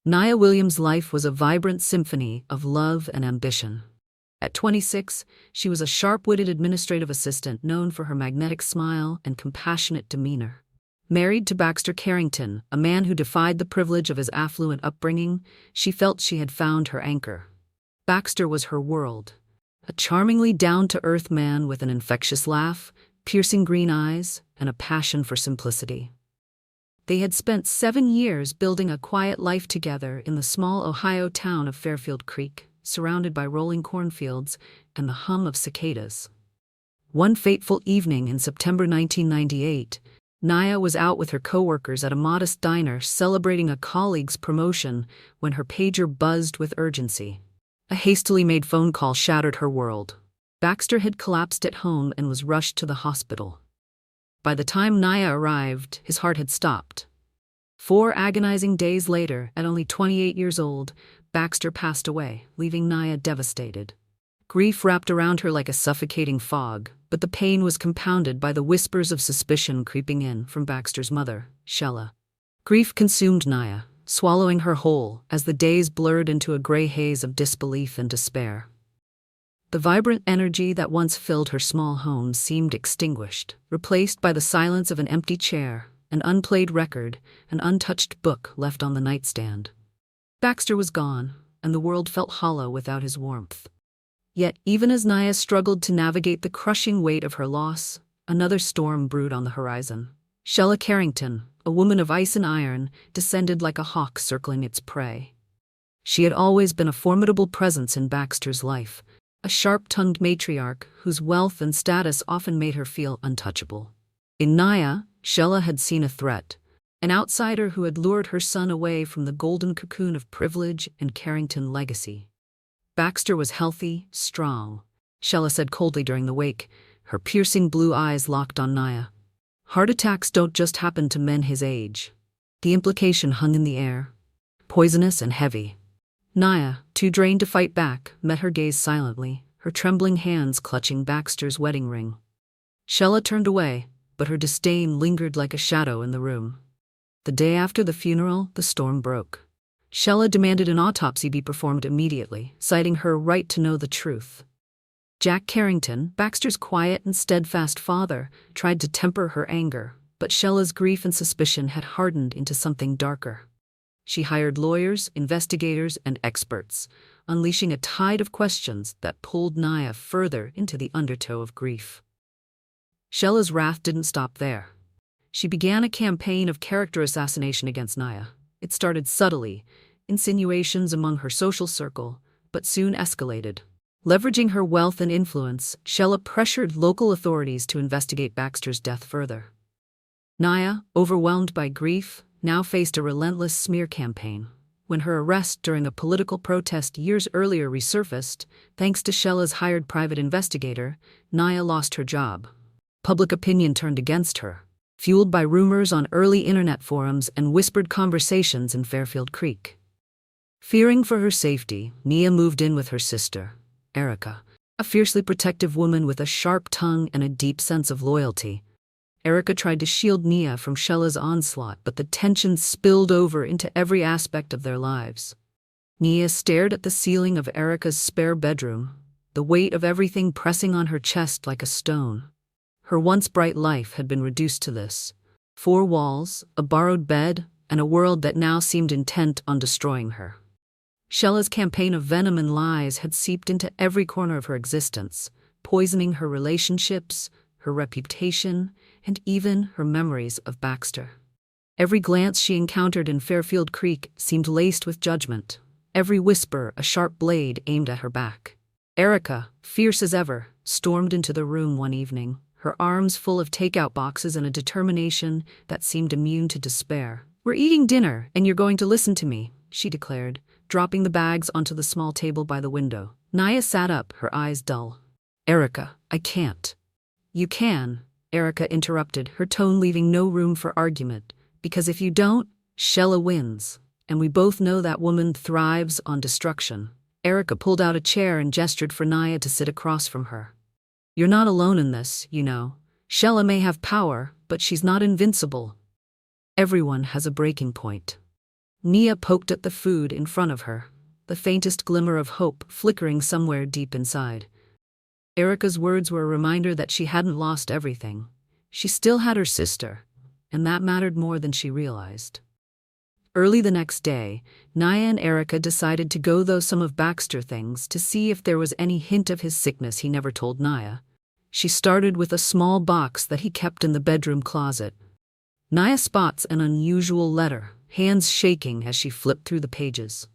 Nya Williams' life was a vibrant symphony of love and ambition. At 26, she was a sharp-witted administrative assistant known for her magnetic smile and compassionate demeanor. Married to Baxter Carrington, a man who defied the privilege of his affluent upbringing, she felt she had found her anchor. Baxter was her world. A charmingly down-to-earth man with an infectious laugh, piercing green eyes, and a passion for simplicity. They had spent 7 years building a quiet life together in the small Ohio town of Fairfield Creek, surrounded by rolling cornfields and the hum of cicadas. One fateful evening in September 1998, Nya was out with her coworkers at a modest diner celebrating a colleague's promotion when her pager buzzed with urgency. A hastily made phone call shattered her world. Baxter had collapsed at home and was rushed to the hospital. By the time Nya arrived, his heart had stopped. 4 agonizing days later, at only 28 years old, Baxter passed away, leaving Nya devastated. Grief wrapped around her like a suffocating fog, but the pain was compounded by the whispers of suspicion creeping in from Baxter's mother, Shella. Grief consumed Nya, swallowing her whole as the days blurred into a gray haze of disbelief and despair. The vibrant energy that once filled her small home seemed extinguished, replaced by the silence of an empty chair, an unplayed record, an untouched book left on the nightstand. Baxter was gone, and the world felt hollow without his warmth. Yet, even as Nya struggled to navigate the crushing weight of her loss, another storm brewed on the horizon. Shella Carrington, a woman of ice and iron, descended like a hawk circling its prey. She had always been a formidable presence in Baxter's life, a sharp-tongued matriarch whose wealth and status often made her feel untouchable. In Nya, Shella had seen a threat, an outsider who had lured her son away from the golden cocoon of privilege and Carrington legacy. Baxter was healthy, strong, Shella said coldly during the wake, her piercing blue eyes locked on Nya. Heart attacks don't just happen to men his age. The implication hung in the air, poisonous and heavy. Nya, too drained to fight back, met her gaze silently, her trembling hands clutching Baxter's wedding ring. Shella turned away, but her disdain lingered like a shadow in the room. The day after the funeral, the storm broke. Shella demanded an autopsy be performed immediately, citing her right to know the truth. Jack Carrington, Baxter's quiet and steadfast father, tried to temper her anger, but Shella's grief and suspicion had hardened into something darker. She hired lawyers, investigators, and experts, unleashing a tide of questions that pulled Nya further into the undertow of grief. Shella's wrath didn't stop there. She began a campaign of character assassination against Nya. It started subtly, insinuations among her social circle, but soon escalated. Leveraging her wealth and influence, Shella pressured local authorities to investigate Baxter's death further. Nya, overwhelmed by grief, now faced a relentless smear campaign. When her arrest during a political protest years earlier resurfaced, thanks to Shella's hired private investigator, Nya lost her job. Public opinion turned against her, fueled by rumors on early internet forums and whispered conversations in Fairfield Creek. Fearing for her safety, Nya moved in with her sister, Erica, a fiercely protective woman with a sharp tongue and a deep sense of loyalty. Erica tried to shield Nya from Shella's onslaught, but the tension spilled over into every aspect of their lives. Nya stared at the ceiling of Erica's spare bedroom, the weight of everything pressing on her chest like a stone. Her once bright life had been reduced to this: 4 walls, a borrowed bed, and a world that now seemed intent on destroying her. Shella's campaign of venom and lies had seeped into every corner of her existence, poisoning her relationships, her reputation, and even her memories of Baxter. Every glance she encountered in Fairfield Creek seemed laced with judgment, every whisper a sharp blade aimed at her back. Erica, fierce as ever, stormed into the room one evening, her arms full of takeout boxes and a determination that seemed immune to despair. "We're eating dinner, and you're going to listen to me," she declared, dropping the bags onto the small table by the window. Nya sat up, her eyes dull. "Erica, I can't." "You can," Erica interrupted, her tone leaving no room for argument, "because if you don't, Shella wins, and we both know that woman thrives on destruction." Erica pulled out a chair and gestured for Nya to sit across from her. "You're not alone in this, you know. Shella may have power, but she's not invincible. Everyone has a breaking point." Nya poked at the food in front of her, the faintest glimmer of hope flickering somewhere deep inside. Erica's words were a reminder that she hadn't lost everything. She still had her sister, and that mattered more than she realized. Early the next day, Nya and Erica decided to go through some of Baxter's things to see if there was any hint of his sickness he never told Nya. She started with a small box that he kept in the bedroom closet. Nya spots an unusual letter, hands shaking as she flipped through the pages.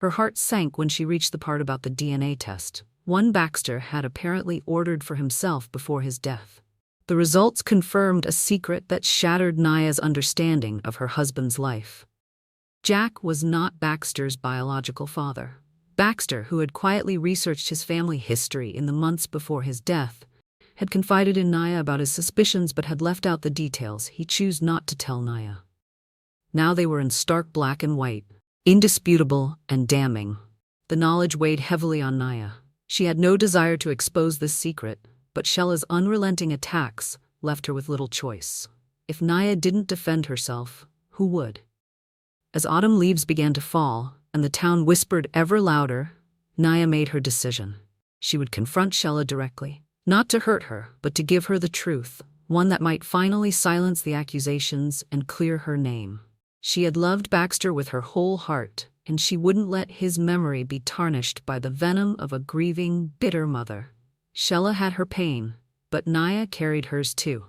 Her heart sank when she reached the part about the DNA test, one Baxter had apparently ordered for himself before his death. The results confirmed a secret that shattered Nya's understanding of her husband's life. Jack was not Baxter's biological father. Baxter, who had quietly researched his family history in the months before his death, had confided in Nya about his suspicions but had left out the details he chose not to tell Nya. Now they were in stark black and white, indisputable and damning. The knowledge weighed heavily on Nya. She had no desire to expose this secret, but Sheila's unrelenting attacks left her with little choice. If Nya didn't defend herself, who would? As autumn leaves began to fall, and the town whispered ever louder, Nya made her decision. She would confront Sheila directly, not to hurt her, but to give her the truth, one that might finally silence the accusations and clear her name. She had loved Baxter with her whole heart, and she wouldn't let his memory be tarnished by the venom of a grieving, bitter mother. Sheila had her pain, but Nya carried hers too,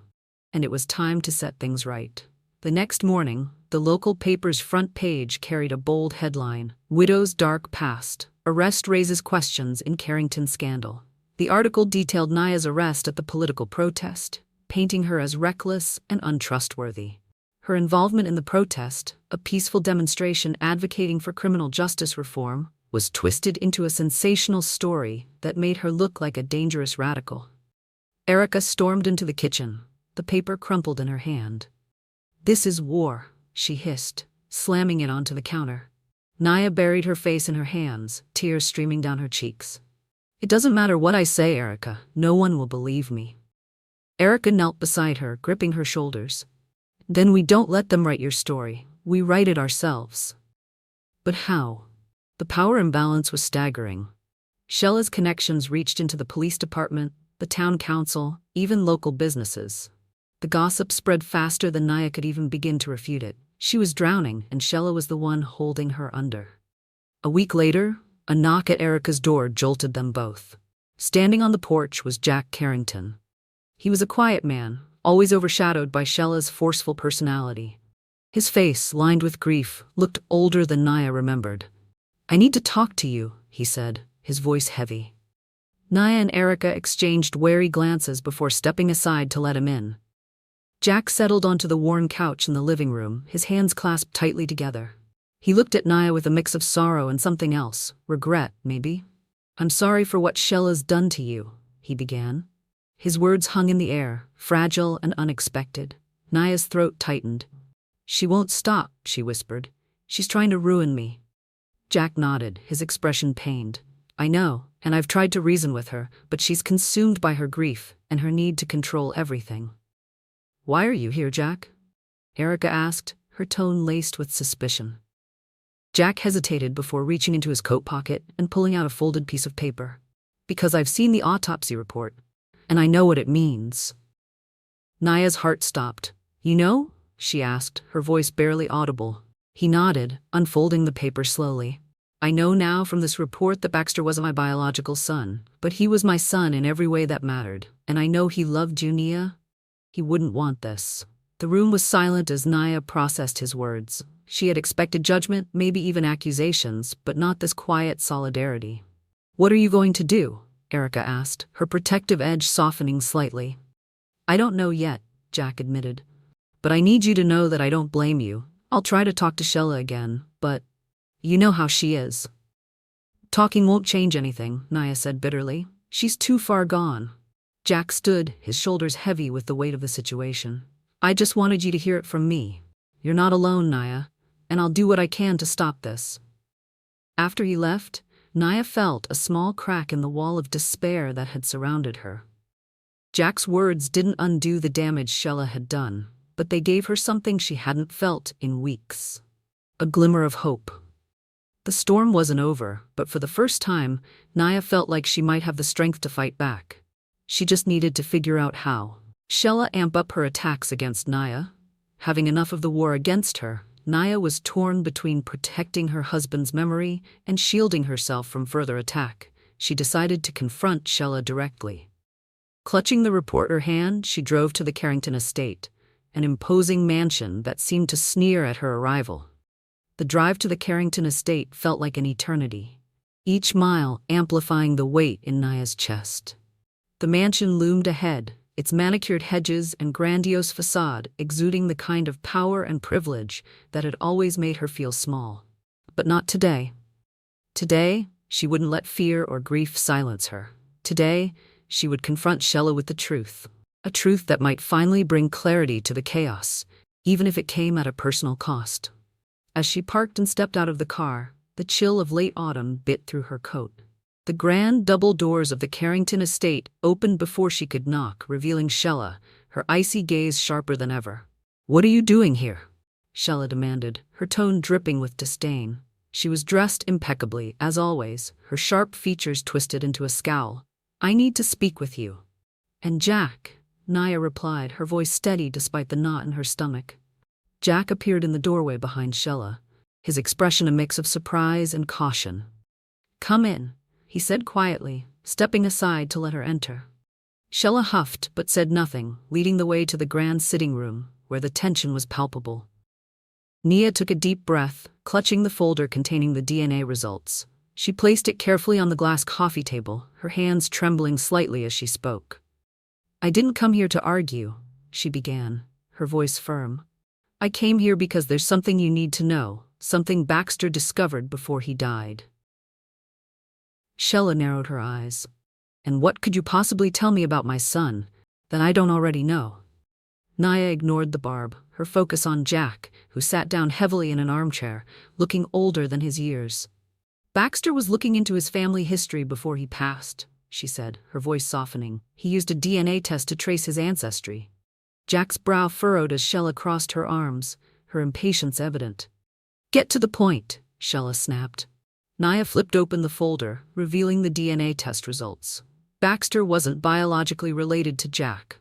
and it was time to set things right. The next morning, the local paper's front page carried a bold headline, "Widow's Dark Past, Arrest Raises Questions in Carrington Scandal." The article detailed Nya's arrest at the political protest, painting her as reckless and untrustworthy. Her involvement in the protest, a peaceful demonstration advocating for criminal justice reform, was twisted into a sensational story that made her look like a dangerous radical. Erica stormed into the kitchen, the paper crumpled in her hand. "This is war," she hissed, slamming it onto the counter. Nya buried her face in her hands, tears streaming down her cheeks. "It doesn't matter what I say, Erica. No one will believe me." Erica knelt beside her, gripping her shoulders. "Then we don't let them write your story. We write it ourselves." But how? The power imbalance was staggering. Sheila's connections reached into the police department, the town council, even local businesses. The gossip spread faster than Nya could even begin to refute it. She was drowning, and Sheila was the one holding her under. A week later, a knock at Erica's door jolted them both. Standing on the porch was Jack Carrington. He was a quiet man, always overshadowed by Sheila's forceful personality. His face, lined with grief, looked older than Nya remembered. "I need to talk to you," he said, his voice heavy. Nya and Erica exchanged wary glances before stepping aside to let him in. Jack settled onto the worn couch in the living room, his hands clasped tightly together. He looked at Nya with a mix of sorrow and something else, regret, maybe. "I'm sorry for what Sheila's done to you," he began. His words hung in the air, fragile and unexpected. Nya's throat tightened. "She won't stop," she whispered. "She's trying to ruin me." Jack nodded, his expression pained. "I know, and I've tried to reason with her, but she's consumed by her grief and her need to control everything." "Why are you here, Jack?" Erica asked, her tone laced with suspicion. Jack hesitated before reaching into his coat pocket and pulling out a folded piece of paper. "Because I've seen the autopsy report, and I know what it means." Nya's heart stopped. "You know?" she asked, her voice barely audible. He nodded, unfolding the paper slowly. "I know now from this report that Baxter wasn't my biological son, but he was my son in every way that mattered, and I know he loved you, Nya. He wouldn't want this." The room was silent as Nya processed his words. She had expected judgment, maybe even accusations, but not this quiet solidarity. "What are you going to do?" Erica asked, her protective edge softening slightly. "I don't know yet," Jack admitted. "But I need you to know that I don't blame you. I'll try to talk to Sheila again, but you know how she is." "Talking won't change anything," Nya said bitterly. "She's too far gone." Jack stood, his shoulders heavy with the weight of the situation. "I just wanted you to hear it from me. You're not alone, Nya, and I'll do what I can to stop this." After he left, Nya felt a small crack in the wall of despair that had surrounded her. Jack's words didn't undo the damage Sheila had done, but they gave her something she hadn't felt in weeks. A glimmer of hope. The storm wasn't over, but for the first time, Nya felt like she might have the strength to fight back. She just needed to figure out how. Shella amped up her attacks against Nya. Having enough of the war against her, Nya was torn between protecting her husband's memory and shielding herself from further attack. She decided to confront Shella directly. Clutching the report in her hand, she drove to the Carrington estate, an imposing mansion that seemed to sneer at her arrival. The drive to the Carrington estate felt like an eternity, each mile amplifying the weight in Nya's chest. The mansion loomed ahead, its manicured hedges and grandiose facade exuding the kind of power and privilege that had always made her feel small. But not today. Today, she wouldn't let fear or grief silence her. Today, she would confront Shella with the truth. A truth that might finally bring clarity to the chaos, even if it came at a personal cost. As she parked and stepped out of the car, the chill of late autumn bit through her coat. The grand double doors of the Carrington estate opened before she could knock, revealing Shella, her icy gaze sharper than ever. "What are you doing here?" Shella demanded, her tone dripping with disdain. She was dressed impeccably, as always, her sharp features twisted into a scowl. "I need to speak with you." "And Jack," Nya replied, her voice steady despite the knot in her stomach. Jack appeared in the doorway behind Shella, his expression a mix of surprise and caution. "Come in," he said quietly, stepping aside to let her enter. Shella huffed but said nothing, leading the way to the grand sitting room, where the tension was palpable. Nya took a deep breath, clutching the folder containing the DNA results. She placed it carefully on the glass coffee table, her hands trembling slightly as she spoke. "I didn't come here to argue," she began, her voice firm. "I came here because there's something you need to know, something Baxter discovered before he died." Shella narrowed her eyes. "And what could you possibly tell me about my son that I don't already know?" Nya ignored the barb, her focus on Jack, who sat down heavily in an armchair, looking older than his years. "Baxter was looking into his family history before he passed," she said, her voice softening. "He used a DNA test to trace his ancestry." Jack's brow furrowed as Shella crossed her arms, her impatience evident. "Get to the point," Shella snapped. Nya flipped open the folder, revealing the DNA test results. Baxter wasn't biologically related to Jack.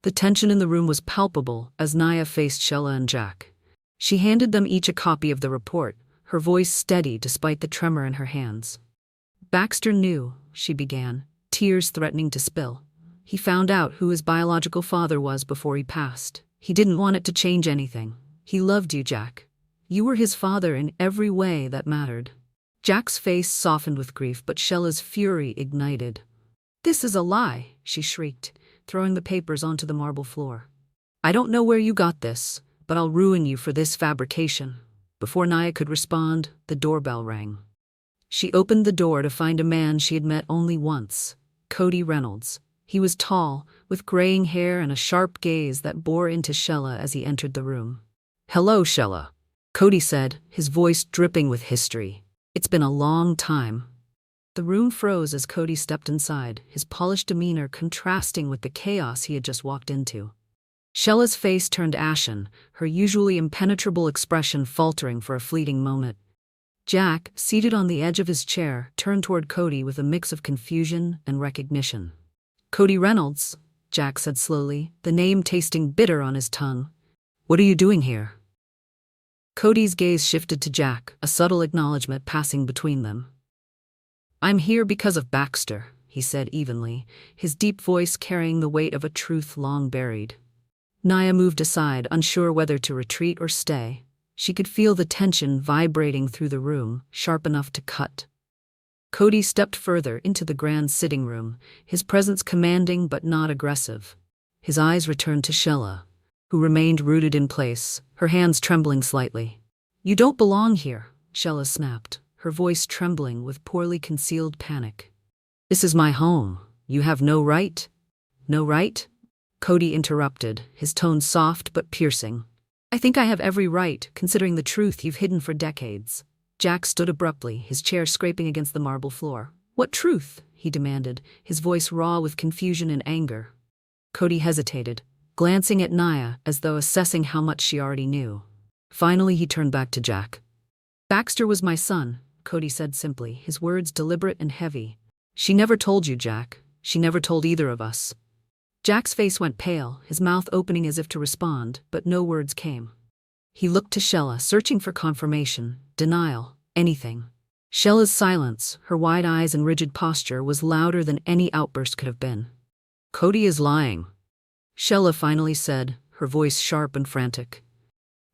The tension in the room was palpable as Nya faced Shella and Jack. She handed them each a copy of the report, her voice steady despite the tremor in her hands. "Baxter knew," she began, tears threatening to spill. "He found out who his biological father was before he passed. He didn't want it to change anything. He loved you, Jack. You were his father in every way that mattered." Jack's face softened with grief, but Shella's fury ignited. "This is a lie," she shrieked, throwing the papers onto the marble floor. "I don't know where you got this, but I'll ruin you for this fabrication." Before Nya could respond, the doorbell rang. She opened the door to find a man she had met only once, Cody Reynolds. He was tall, with graying hair and a sharp gaze that bore into Shella as he entered the room. "Hello, Shella," Cody said, his voice dripping with history. "It's been a long time." The room froze as Cody stepped inside, his polished demeanor contrasting with the chaos he had just walked into. Shella's face turned ashen, her usually impenetrable expression faltering for a fleeting moment. Jack, seated on the edge of his chair, turned toward Cody with a mix of confusion and recognition. "Cody Reynolds," Jack said slowly, the name tasting bitter on his tongue. "What are you doing here?" Cody's gaze shifted to Jack, a subtle acknowledgement passing between them. "I'm here because of Baxter," he said evenly, his deep voice carrying the weight of a truth long buried. Nya moved aside, unsure whether to retreat or stay. She could feel the tension vibrating through the room, sharp enough to cut. Cody stepped further into the grand sitting room, his presence commanding but not aggressive. His eyes returned to Shella, who remained rooted in place, her hands trembling slightly. "You don't belong here," Shella snapped, her voice trembling with poorly concealed panic. "This is my home. You have no right." "No right?" Cody interrupted, his tone soft but piercing. "I think I have every right, considering the truth you've hidden for decades." Jack stood abruptly, his chair scraping against the marble floor. "What truth?" he demanded, his voice raw with confusion and anger. Cody hesitated, glancing at Nya as though assessing how much she already knew. Finally, he turned back to Jack. Baxter was my son, Cody said simply, his words deliberate and heavy. She never told you, Jack. She never told either of us. Jack's face went pale, his mouth opening as if to respond, but no words came. He looked to Shella, searching for confirmation, denial, anything. Shella's silence, her wide eyes and rigid posture, was louder than any outburst could have been. Cody is lying, Shella finally said, her voice sharp and frantic.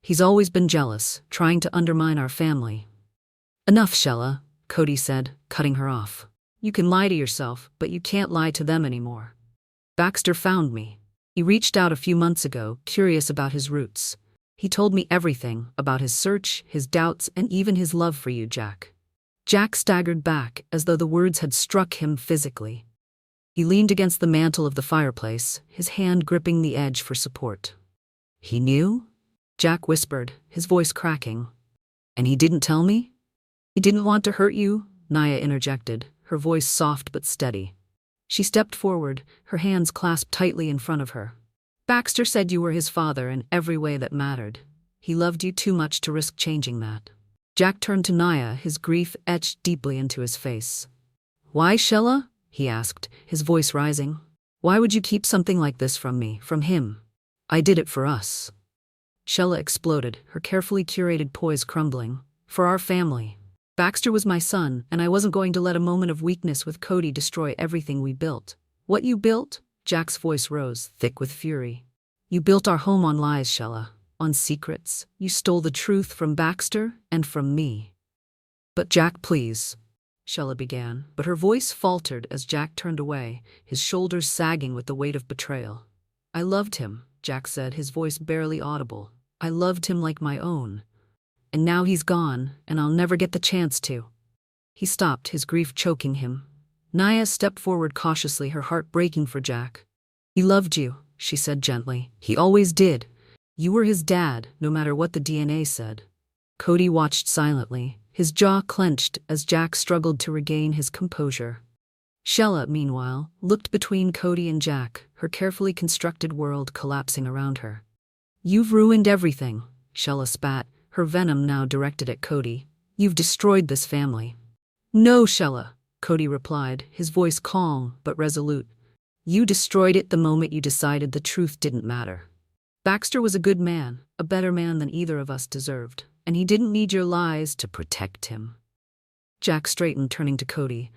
He's always been jealous, trying to undermine our family. Enough, Shella, Cody said, cutting her off. You can lie to yourself, but you can't lie to them anymore. Baxter found me. He reached out a few months ago, curious about his roots. He told me everything about his search, his doubts, and even his love for you, Jack. Jack staggered back, as though the words had struck him physically. He leaned against the mantel of the fireplace, his hand gripping the edge for support. He knew? Jack whispered, his voice cracking. And he didn't tell me? He didn't want to hurt you, Nya interjected, her voice soft but steady. She stepped forward, her hands clasped tightly in front of her. Baxter said you were his father in every way that mattered. He loved you too much to risk changing that. Jack turned to Nya, his grief etched deeply into his face. Why, Shella? He asked, his voice rising. Why would you keep something like this from me, from him? I did it for us. Shella exploded, her carefully curated poise crumbling. For our family. Baxter was my son, and I wasn't going to let a moment of weakness with Cody destroy everything we built. What you built? Jack's voice rose, thick with fury. You built our home on lies, Shella, on secrets. You stole the truth from Baxter and from me. But Jack, please, Shella began, but her voice faltered as Jack turned away, his shoulders sagging with the weight of betrayal. I loved him, Jack said, his voice barely audible. I loved him like my own. And now he's gone, and I'll never get the chance to. He stopped, his grief choking him. Nya stepped forward cautiously, her heart breaking for Jack. He loved you, she said gently. He always did. You were his dad, no matter what the DNA said. Cody watched silently, his jaw clenched as Jack struggled to regain his composure. Shella, meanwhile, looked between Cody and Jack, her carefully constructed world collapsing around her. You've ruined everything, Shella spat, her venom now directed at Cody. You've destroyed this family. No, Shella, Cody replied, his voice calm but resolute. You destroyed it the moment you decided the truth didn't matter. Baxter was a good man, a better man than either of us deserved, and he didn't need your lies to protect him. Jack straightened, turning to Cody.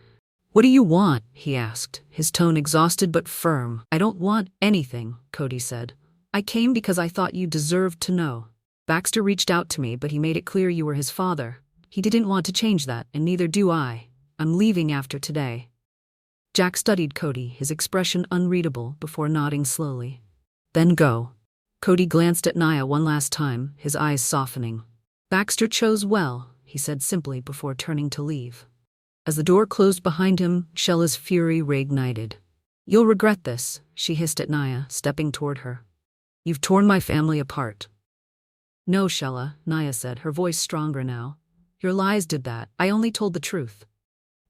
What do you want? He asked, his tone exhausted but firm. I don't want anything, Cody said. I came because I thought you deserved to know. Baxter reached out to me, but he made it clear you were his father. He didn't want to change that, and neither do I. I'm leaving after today. Jack studied Cody, his expression unreadable, before nodding slowly. Then go. Cody glanced at Nya one last time, his eyes softening. Baxter chose well, he said simply before turning to leave. As the door closed behind him, Shella's fury reignited. You'll regret this, she hissed at Nya, stepping toward her. You've torn my family apart. No, Shella, Nya said, her voice stronger now. Your lies did that. I only told the truth.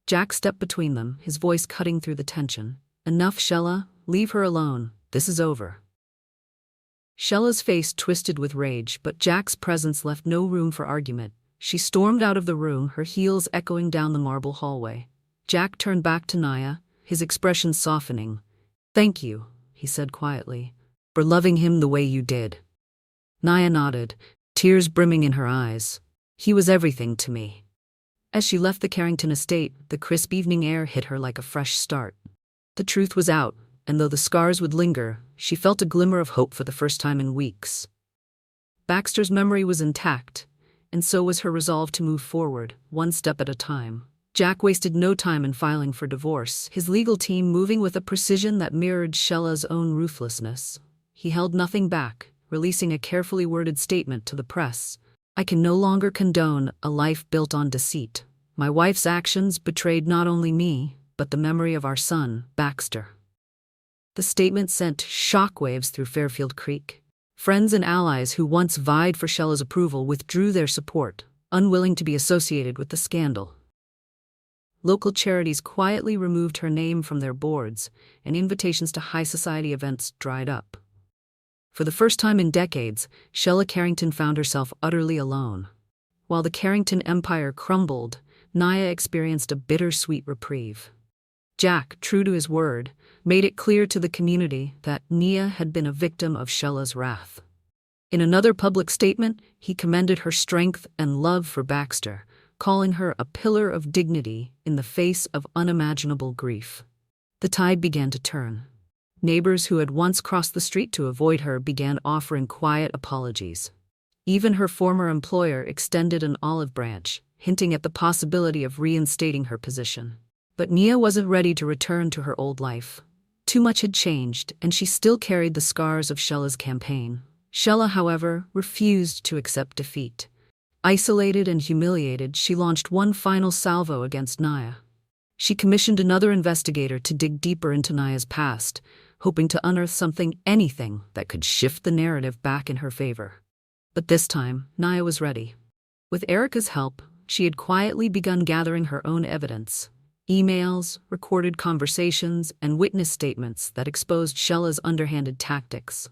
Jack stepped between them, his voice cutting through the tension. Enough, Shella. Leave her alone. This is over. Shella's face twisted with rage, but Jack's presence left no room for argument. She stormed out of the room, her heels echoing down the marble hallway. Jack turned back to Nya, his expression softening. Thank you, he said quietly, for loving him the way you did. Nya nodded, tears brimming in her eyes. He was everything to me. As she left the Carrington estate, the crisp evening air hit her like a fresh start. The truth was out, and though the scars would linger, she felt a glimmer of hope for the first time in weeks. Baxter's memory was intact, and so was her resolve to move forward, one step at a time. Jack wasted no time in filing for divorce, his legal team moving with a precision that mirrored Shella's own ruthlessness. He held nothing back, releasing a carefully worded statement to the press. I can no longer condone a life built on deceit. My wife's actions betrayed not only me, but the memory of our son, Baxter. The statement sent shockwaves through Fairfield Creek. Friends and allies who once vied for Shella's approval withdrew their support, unwilling to be associated with the scandal. Local charities quietly removed her name from their boards, and invitations to high society events dried up. For the first time in decades, Sheila Carrington found herself utterly alone. While the Carrington empire crumbled, Nya experienced a bittersweet reprieve. Jack, true to his word, made it clear to the community that Nya had been a victim of Sheila's wrath. In another public statement, he commended her strength and love for Baxter, calling her a pillar of dignity in the face of unimaginable grief. The tide began to turn. Neighbors who had once crossed the street to avoid her began offering quiet apologies. Even her former employer extended an olive branch, hinting at the possibility of reinstating her position. But Nya wasn't ready to return to her old life. Too much had changed, and she still carried the scars of Sheila's campaign. Sheila, however, refused to accept defeat. Isolated and humiliated, she launched one final salvo against Nya. She commissioned another investigator to dig deeper into Nya's past, hoping to unearth anything that could shift the narrative back in her favor. But this time, Nya was ready. With Erica's help, she had quietly begun gathering her own evidence. Emails, recorded conversations, and witness statements that exposed Sheila's underhanded tactics.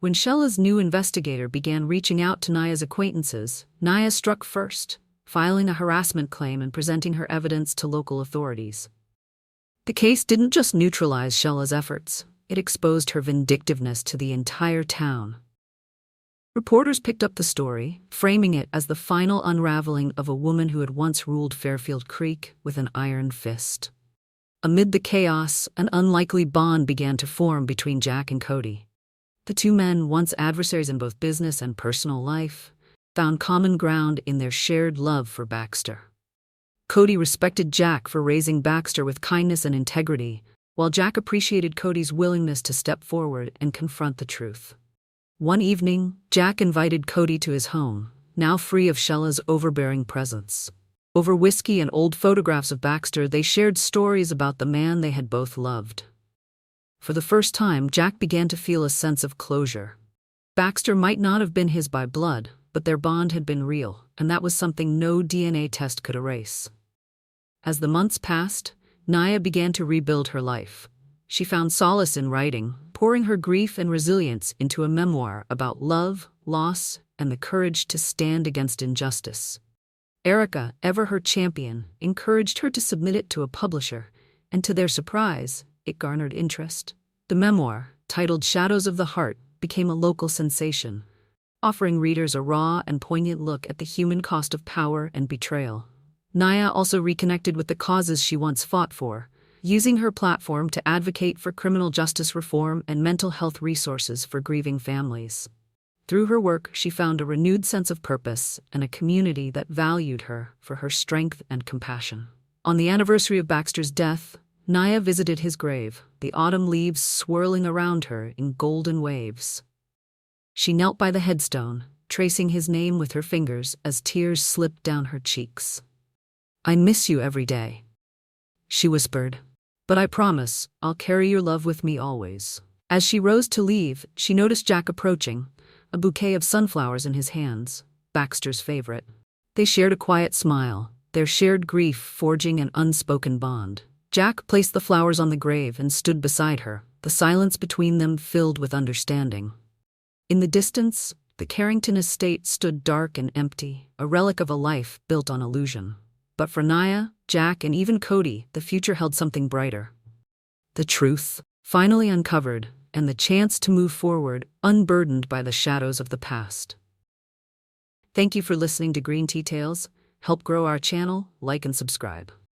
When Sheila's new investigator began reaching out to Nya's acquaintances, Nya struck first, filing a harassment claim and presenting her evidence to local authorities. The case didn't just neutralize Sheila's efforts, it exposed her vindictiveness to the entire town. Reporters picked up the story, framing it as the final unraveling of a woman who had once ruled Fairfield Creek with an iron fist. Amid the chaos, an unlikely bond began to form between Jack and Cody. The two men, once adversaries in both business and personal life, found common ground in their shared love for Baxter. Cody respected Jack for raising Baxter with kindness and integrity, while Jack appreciated Cody's willingness to step forward and confront the truth. One evening, Jack invited Cody to his home, now free of Sheila's overbearing presence. Over whiskey and old photographs of Baxter, they shared stories about the man they had both loved. For the first time, Jack began to feel a sense of closure. Baxter might not have been his by blood, but their bond had been real, and that was something no DNA test could erase. As the months passed, Nya began to rebuild her life. She found solace in writing, pouring her grief and resilience into a memoir about love, loss, and the courage to stand against injustice. Erica, ever her champion, encouraged her to submit it to a publisher, and to their surprise, it garnered interest. The memoir, titled Shadows of the Heart, became a local sensation, offering readers a raw and poignant look at the human cost of power and betrayal. Nya also reconnected with the causes she once fought for, using her platform to advocate for criminal justice reform and mental health resources for grieving families. Through her work, she found a renewed sense of purpose and a community that valued her for her strength and compassion. On the anniversary of Baxter's death, Nya visited his grave, the autumn leaves swirling around her in golden waves. She knelt by the headstone, tracing his name with her fingers as tears slipped down her cheeks. "I miss you every day," she whispered. "But I promise, I'll carry your love with me always." As she rose to leave, she noticed Jack approaching, a bouquet of sunflowers in his hands, Baxter's favorite. They shared a quiet smile, their shared grief forging an unspoken bond. Jack placed the flowers on the grave and stood beside her, the silence between them filled with understanding. In the distance, the Carrington estate stood dark and empty, a relic of a life built on illusion. But for Nya, Jack, and even Cody, the future held something brighter. The truth, finally uncovered, and the chance to move forward, unburdened by the shadows of the past. Thank you for listening to Green Tea Tales. Help grow our channel, like and subscribe.